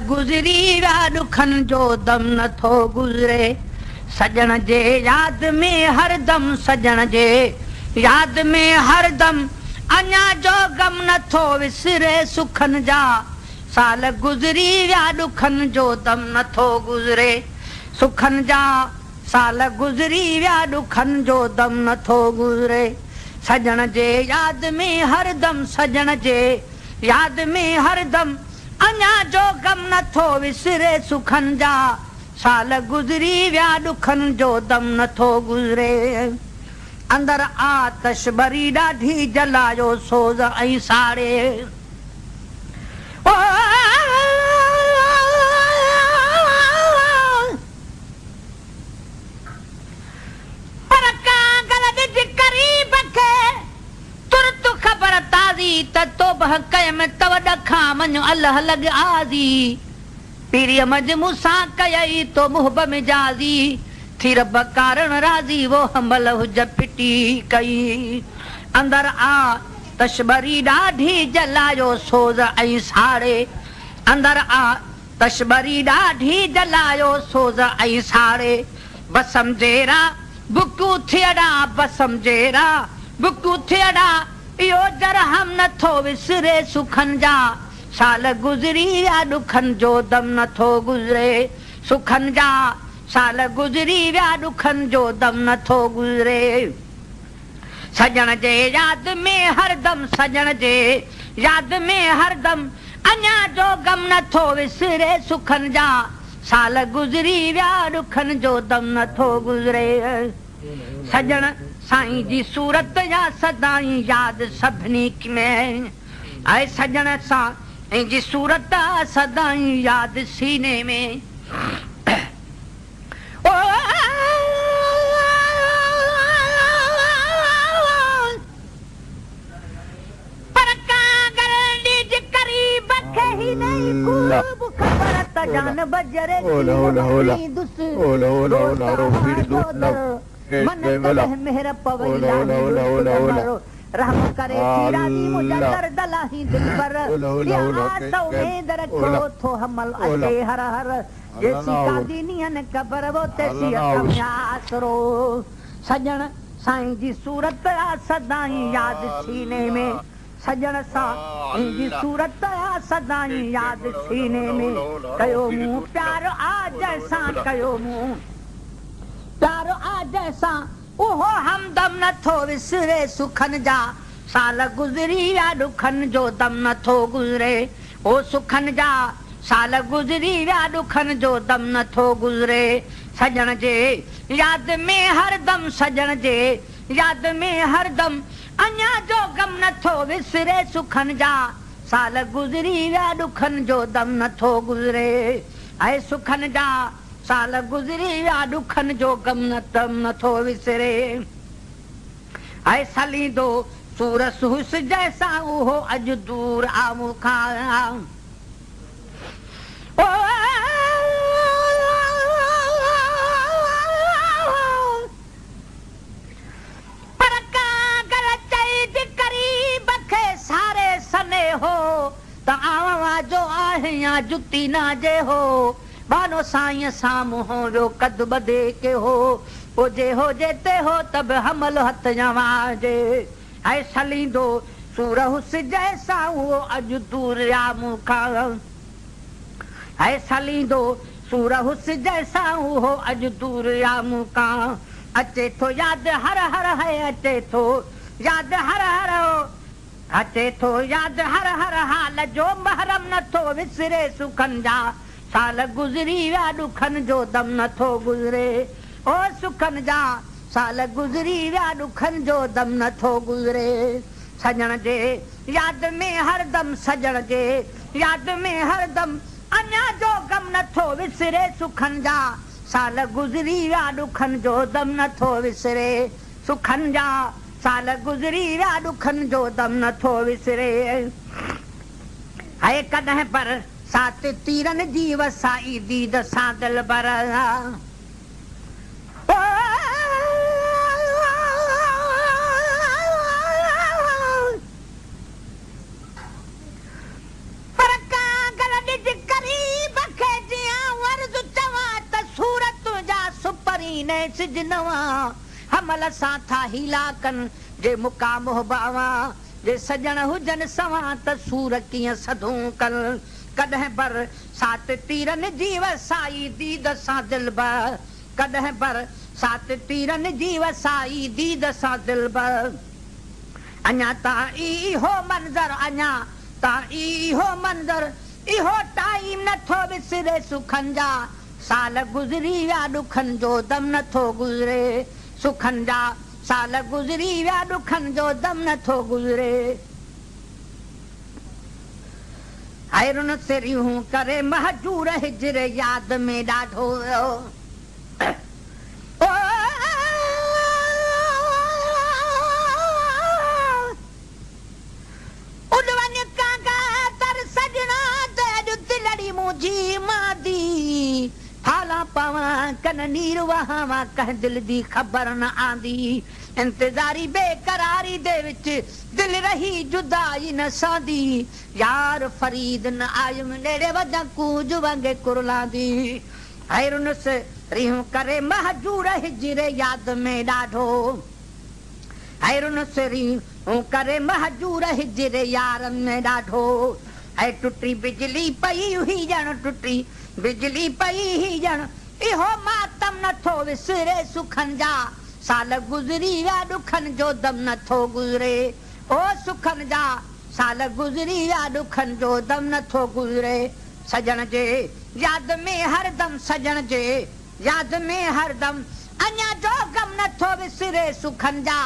गुज़री विया ॾुखनि जो दम नथो गुज़रे सजण जे याद में हरदम सजण जे याद में हरदम अञा जो गम नथो विसरे सुखनि जा साल गुज़री विया ॾुखनि जो दम नथो गुज़रे सुखनि जा साल गुज़री विया ॾुखनि जो दम नथो गुज़रे सजण जे याद में हरदम सजण जे याद में हरदम अञा जो गम नथो विसरे सुखनि जा साल गुज़री विया ॾुखनि जो दम नथो गुज़रे अंदर आतश भरी ॾाढी जलायो सोज़ ऐं साड़े पर कागल ॾिज करीब खे तुर्त ख़बर ताज़ी त तोबह कयम तव ॾखां वञ अल्लाह लॻ आज़ी पीरीअ मज मूंसां कयई तो मुहब मिजाज़ी थी रब कारण राज़ी वो हमल हुज पिटी कई अंदर आ तशबरी ॾाढी जलायो सोज़ ऐं साड़े अंदर आ तशबरी ॾाढी जलायो सोज़ ऐं साड़े बसम जेरा बुकू थियड़ा बसम जेरा बुकू थियड़ा इहो जरहम नथो विसरे सुखनि जा साल गुज़री विया ॾुखनि जो दम नथो गुज़रे सुखनि जा साल गुज़री विया ॾुखनि जो दम नथो गुज़रे सजण जे याद में हरदम सजण जे याद में हरदम अञा जो गम नथो विसरे सुखनि जा साल गुज़री विया ॾुखनि जो दम नथो गुज़रे सजण साईं जी सूरत या सदाई याद सभिनी में ऐं सजण साईं जी सूरत सदाई याद सीने में पर कागल ॾिज करीब खे ही नहीं खूब खबर त जान बजरे मन तलह मेहर पवैला रहम करे राजी मुझा दर्द लाही दिल पर या आसो में रखो थो हमल अचे हर हर जैसी कादी नियन कबर वो तेसी आसरो सजण साईं जी सूरत आ सदाई याद सीने में सजण साईं जी सूरत आ सदाई याद सीने में कयो मुंह प्यार आ जैसा कयो मुंह प्यार आ जैसा उहो हमदम नथो विसरे सुखनि जा साल गुज़री विया ॾुखनि जो दम नथो गुज़रे ओ सुखनि जा साल गुज़री विया ॾुखनि जो दम नथो गुज़रे सजण जे याद में हरदम सजण जे याद में हरदम अञा जो गम नथो विसरे सुखनि जा साल गुज़री विया ॾुखनि जो दम नथो गुज़रे ऐं सुखनि जा साल गुज़री विया ॾुखनि जो गम नथो विसरे ऐं सलींदो सूरस हुस जैसा उहो अॼु दूर आ मूंखां पर कागल चई करीब खे सारे सने हो त आवां जो आहे या जुती नाजे हो बानो साईं साम्हूं वियो कद बदे के हो जे ते हो तब हमल हथ जवाजे ऐं सलींदो सूर हुस जैसा उहो अॼु दूर आ मूंखां ऐं सलींदो सूर हुस जैसा उहो अॼु दूर आ मूंखां अचे थो यादि हर हर है अचे थो यादि हर हर अचे थो यादि हर हर हाल जो महरम नथो विसरे सुखनि जा साल गुज़री विया ॾुखनि जो दम नथो गुज़रे ओ सुखनि जा साल गुज़री विया ॾुखनि जो दम नथो गुज़रे सजण जे याद में हरदम सजण जे याद में हरदम अञा जो गम नथो विसरे सुखनि जा साल गुज़री विया ॾुखनि जो दम नथो विसरे सुखनि जा साल गुज़री विया ॾुखनि जो दम नथो विसरे है कॾहिं पर सात तीरनि जी वसाई दीद सां दिल बर पर कागल ॾिज करी महीने सिज नवा हमल सां था हीला कन जे मुका मोहबावा जे सजण हुजन सवा त सूर कीअं सधूं कन कॾहिं बर सात तीरन जी वसाई दीद सां दिलबर कॾहिं बर सात तीरन जी वसाई दीद सां दिलबर अञा ता इहो मंज़र अञा ता इहो मंज़र इहो टाइम नथो विसरे सुखन जा साल गुज़री विया ॾुखन जो दम नथो गुज़रे सुखन जा साल गुज़री विया ॾुखन जो दम नथो गुज़रे हैरुन सिरियूं करे महजूर हिजर याद में ॾाढो उॾवञ काका तर सजना ते अॼु दिलड़ी मुंहिंजी मादी हाला पवा कन नीर वहावा कंहिं दिल दी ख़बर न आंदी इंतज़ारी बेकरारी दे विच दिल रही जुदाई न सादी यार फरीद न आयुम नेड़े वजा कूज वांगे कुरलांदी हैरुन से रिहूं करे महजूर हिजरे याद में ॾाढो हैरुन से रिहूं करे महजूर हिजरे यार में ॾाढो ऐं टुटी बिजली पई हुई ॼण टुटी बिजली पई ही ॼण इहो मातम नथो विसरे सुखन जा साल गुज़री विया ॾुखन जो दम नथो गुज़रे ओ सुखन जा साल गुज़री विया ॾुखन जो दम नथो गुज़रे सजण जे याद में हरदम सजण जे याद में हरदम अञा जो गम नथो विसरे सुखन जा